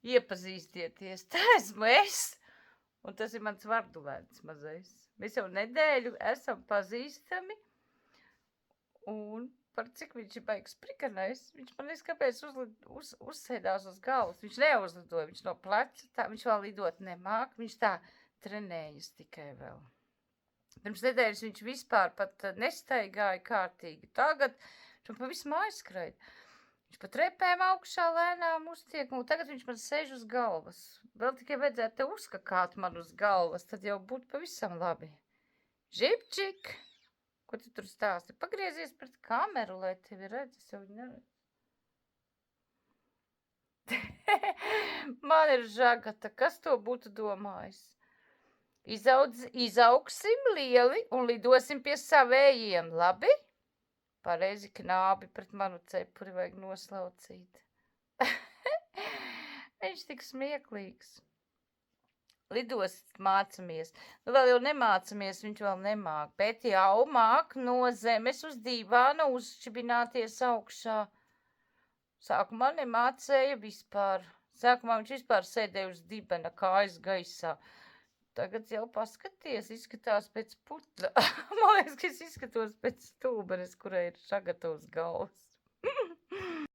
Iepazīstieties, tā esmu es, un tas ir mans vardulēns mazais. Mēs jau nedēļu esam pazīstami, un par cik viņš ir baigs prikanais, viņš man liekas, kāpēc uzsēdās uz galvas. Viņš neuzlidoja, viņš no pleca, tā, viņš vēl lidot nemāk, viņš tā trenējas tikai vēl. Pirms nedēļas viņš vispār pat nestaigāja kārtīgi. Tagad viņš pa visu māju skraida. Viņš pa trepēm augšā lēnām uztiek, un tagad viņš man sēž uz galvas. Vēl tikai vajadzētu te uzkakāt man uz galvas, tad jau būtu pavisam labi. Žipčik, ko tu tur stāsti? Pagriezies pret kameru, lai tevi redz, es jau neredzu. Man ir žagata, kas to būtu domājis? Izaugsim lieli un lidosim pie savējiem, labi? Pareizi knābi pret manu cepuri vajag noslaucīt. Viņš tik smieklīgs. Lidos mācamies. Nu vēl jau nemācamies, viņš vēl nemāk, bet jau māk no zemes uz dīvāna uzšķibināties augšā. Sākumā nemācēja vispār. Sākumā viņš vispār sēdēja uz dibena kājas gaisā. Tagad jau paskaties, izskatās pēc putla. Man liekas, ka es izskatos pēc stulbenes, kurai ir šagata uz galvas.